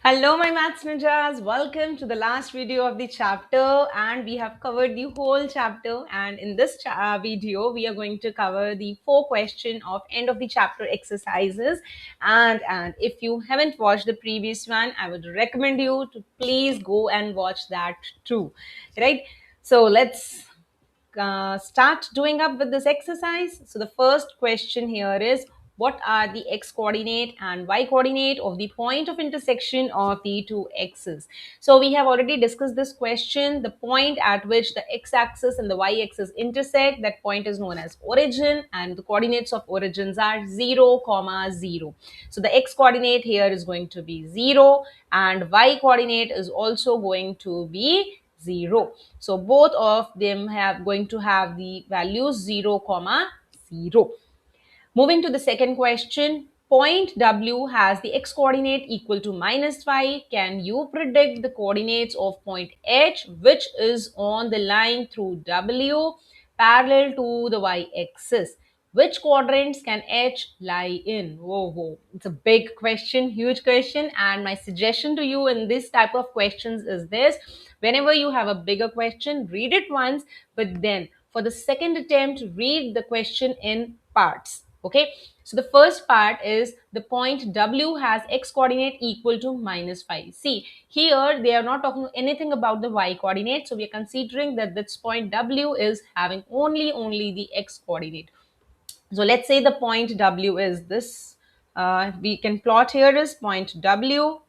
Hello, my maths ninjas. Welcome to the last video of the chapter, and we have covered the whole chapter. And in this video, we are going to cover the 4 question of end of the chapter exercises. And if you haven't watched the previous one, I would recommend you to please go and watch that too. Right? So let's start doing up with this exercise. So the first question here is, what are the x coordinate and y coordinate of the point of intersection of the two x's? So we have already discussed this question. The point at which the x-axis and the y-axis intersect, that point is known as origin, and the coordinates of origins are 0, 0. So the x coordinate here is going to be 0, and y coordinate is also going to be 0. So both of them have going to have the values 0, 0. Moving to the second question, point W has the x coordinate equal to -5. Can you predict the coordinates of point H, which is on the line through W parallel to the y-axis? Which quadrants can H lie in? Whoa, whoa. It's a big question, huge question. And my suggestion to you in this type of questions is this: whenever you have a bigger question, read it once, but then for the second attempt, read the question in parts. Okay, so the first part is the point W has x coordinate equal to -5. See, here they are not talking anything about the y coordinate, so we are considering that this point W is having only the x coordinate. So let's say the point W is this. We can plot here is point W.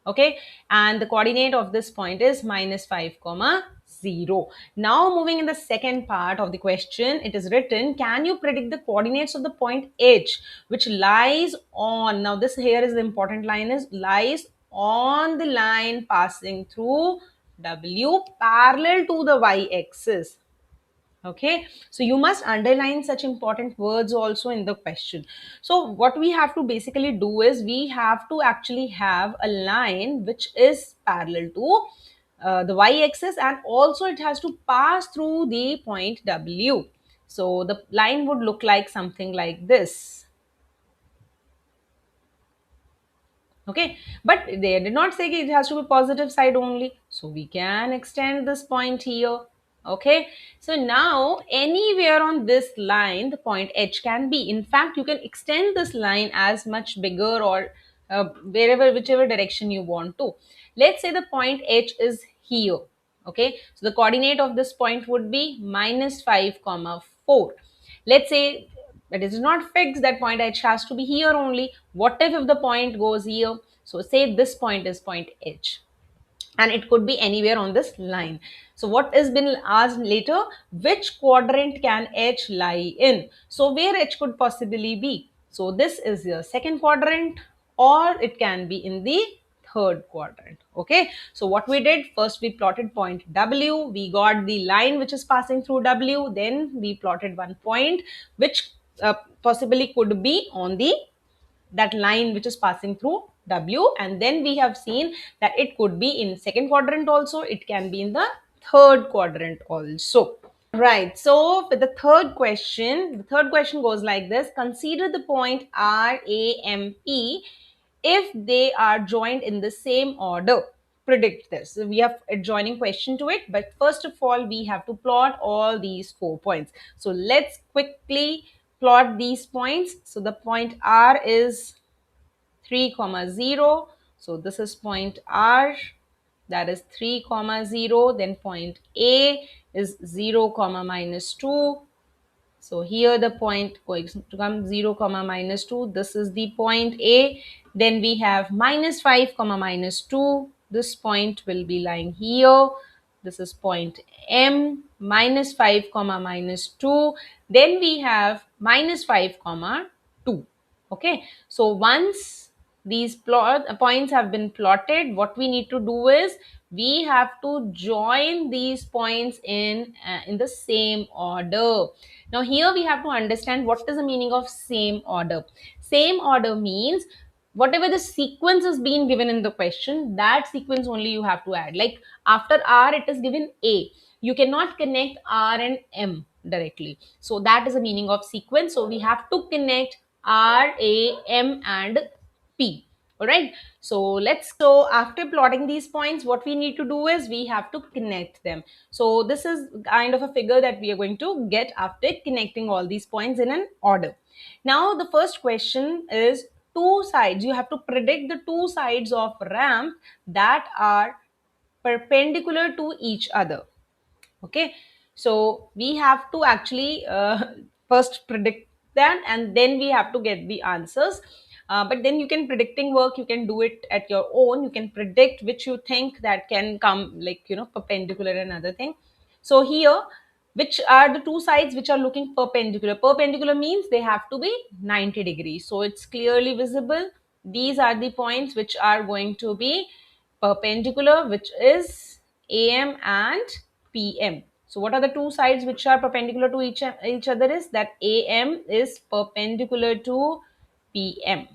Okay, and the coordinate of this point is -5, 0. Now moving in the second part of the question, it is written, can you predict the coordinates of the point H, which lies on, now this here is the important line, is lies on the line passing through W parallel to the y-axis. Okay, so you must underline such important words also in the question. So what we have to basically do is we have to actually have a line which is parallel to the y-axis, and also it has to pass through the point W. So the line would look like something like this. Okay, but they did not say it has to be positive side only, so we can extend this point here. Okay, so now anywhere on this line the point H can be. In fact, you can extend this line as much bigger, or wherever, whichever direction you want to. Let's say the point H is here. Okay, so the coordinate of this point would be -5, 4. Let's say that it is not fixed, that point H has to be here only. What if the point goes here? So say this point is point H, and it could be anywhere on this line. So what has been asked later, which quadrant can H lie in? So where H could possibly be? So this is the second quadrant, or it can be in the third quadrant. Okay, so what we did, first we plotted point W, we got the line which is passing through W, then we plotted one point which possibly could be on the that line which is passing through W, and then we have seen that it could be in second quadrant also, it can be in the third quadrant also. Right, so for the third question goes like this: consider the point R, A, M, P if they are joined in the same order. Predict this. So we have adjoining question to it, but first of all we have to plot all these 4 points. So let's quickly plot these points. So the point R is 3, 0. So this is point R, that is 3, 0. Then point A is 0, -2. So here the point going to come 0, -2. This is the point A. Then we have -5, -2. This point will be lying here. This is point M, -5, -2. Then we have -5, 2. Okay, so once these points have been plotted, what we need to do is we have to join these points in the same order. Now here we have to understand what is the meaning of same order. Same order means whatever the sequence is being given in the question, that sequence only you have to add. Like after R it is given A, you cannot connect R and M directly, so that is the meaning of sequence. So we have to connect R, A, M and P. All right. So after plotting these points, what we need to do is we have to connect them. So this is kind of a figure that we are going to get after connecting all these points in an order. Now, the first question is two sides. You have to predict the two sides of ramp that are perpendicular to each other. Okay, so we have to actually first predict that, and then we have to get the answers. But then you can predicting work, you can do it at your own. You can predict which you think that can come, like, perpendicular and other thing. So here, which are the two sides which are looking perpendicular? Perpendicular means they have to be 90 degrees, so it's clearly visible. These are the points which are going to be perpendicular, which is AM and PM. So what are the two sides which are perpendicular to each other? Is that AM is perpendicular to PM.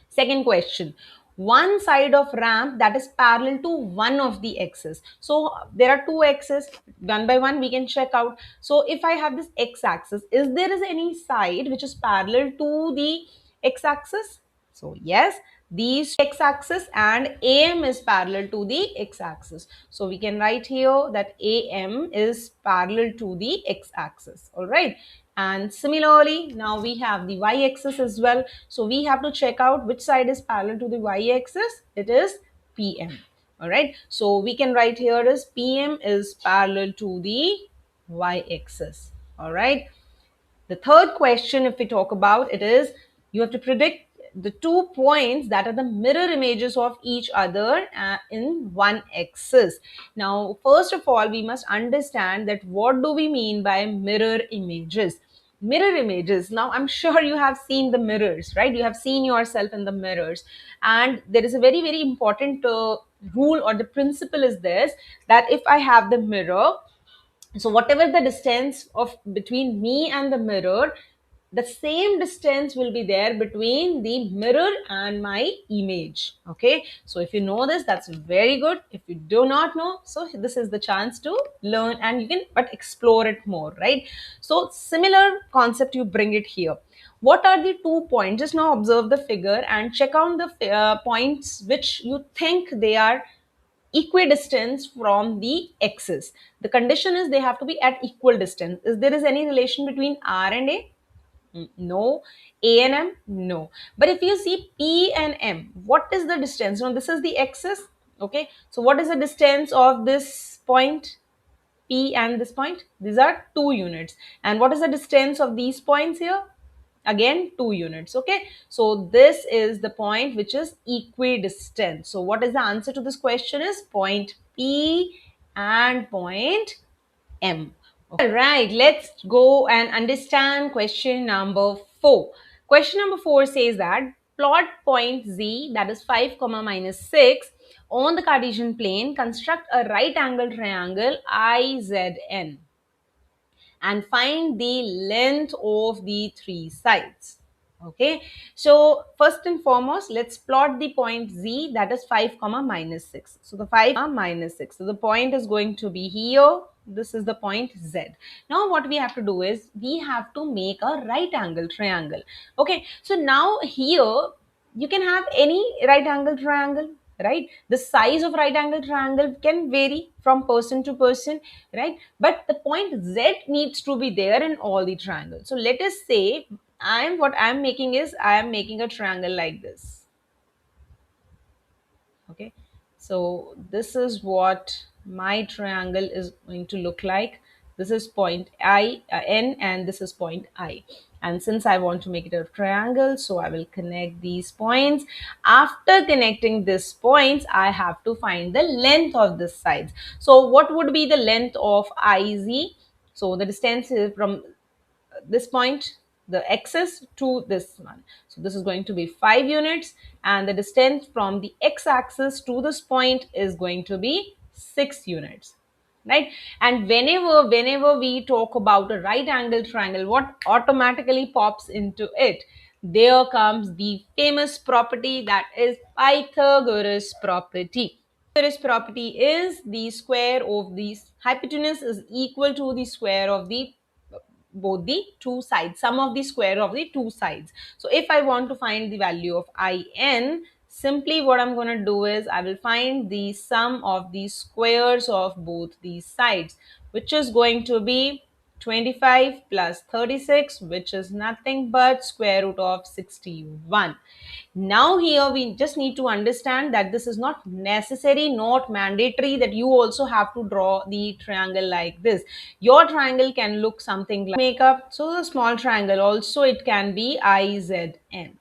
Second question, one side of ramp that is parallel to one of the axes. So there are two axes, one by one we can check out. So if I have this x axis, is there is any side which is parallel to the x axis? So yes, these x axis, and AM is parallel to the x axis. So we can write here that AM is parallel to the x axis. All right. And similarly, now we have the y axis as well. So we have to check out which side is parallel to the y axis. It is PM. All right. So we can write here as PM is parallel to the y axis. All right. The third question, if we talk about it, is you have to predict the 2 points that are the mirror images of each other in one axis. Now, first of all, we must understand that what do we mean by mirror images? Mirror images. Now, I'm sure you have seen the mirrors, right? You have seen yourself in the mirrors. And there is a very, very important rule, or the principle is this, that if I have the mirror, so whatever the distance of between me and the mirror, the same distance will be there between the mirror and my image. Okay, so if you know this, that's very good. If you do not know, so this is the chance to learn, and you can but explore it more, right? So similar concept, you bring it here. What are the 2 points? Just now observe the figure and check out the points which you think they are equidistance from the axis. The condition is they have to be at equal distance. Is there is any relation between R and A? No. A and M? No. But if you see P and M, what is the distance? Now this is the axis. Okay. So what is the distance of this point P and this point? These are 2 units. And what is the distance of these points here? Again, 2 units. Okay, so this is the point which is equidistant. So what is the answer to this question? Is point P and point M. All right, let's go and understand question number 4. Question number 4 says that plot point Z, that is 5 comma minus 6, on the Cartesian plane. Construct a right angle triangle IZN and find the length of the three sides. Okay, so first and foremost, let's plot the point Z, that is 5 comma minus 6. So the 5 comma minus 6, so the point is going to be here. This is the point Z. Now what we have to do is we have to make a right angle triangle. Okay, so now here you can have any right angle triangle, right? The size of right angle triangle can vary from person to person, right? But the point Z needs to be there in all the triangles. So let us say I'm making is I am making a triangle like this. Okay, so this is what my triangle is going to look like. This is point N, and this is point I. And since I want to make it a triangle, so I will connect these points. After connecting these points, I have to find the length of this sides. So what would be the length of IZ? So the distance is from this point, the axis, to this one. So this is going to be 5 units, and the distance from the x-axis to this point is going to be 6 units, right? And whenever we talk about a right angle triangle, what automatically pops into it? There comes the famous property, that is Pythagoras property. Pythagoras property is the square of the hypotenuse is equal to the square of the both the two sides, sum of the square of the two sides. So if I want to find the value of in, Simply what I'm going to do is I will find the sum of the squares of both these sides, which is going to be 25 plus 36, which is nothing but square root of 61. Now here we just need to understand that this is not necessary, not mandatory that you also have to draw the triangle like this. Your triangle can look something like makeup. So the small triangle also, it can be IZN.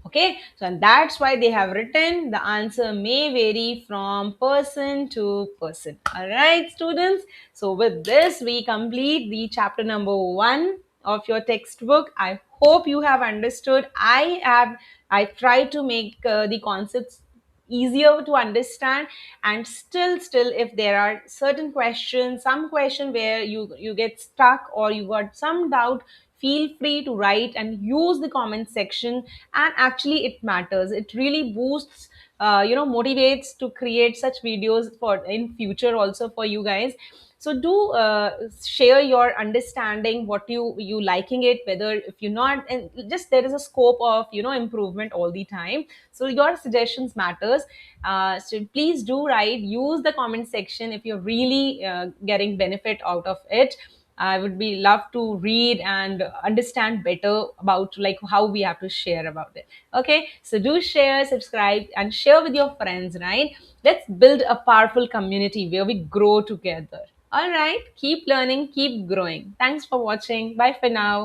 Okay, so and that's why they have written the answer may vary from person to person. All right, students. So with this, we complete the chapter number 1 of your textbook. I hope you have understood. I tried to make the concepts easier to understand, and still if there are certain questions, some question where you get stuck or you got some doubt, feel free to write and use the comment section. And actually it matters, it really boosts, motivates to create such videos for in future also for you guys. So do share your understanding, what you liking it, whether if you're not, and just there is a scope of improvement all the time. So your suggestions matters. So please do write, use the comment section if you're really getting benefit out of it. I would be love to read and understand better about like how we have to share about it. Okay, so do share, subscribe, and share with your friends, right? Let's build a powerful community where we grow together. All right, keep learning, keep growing. Thanks for watching. Bye for now.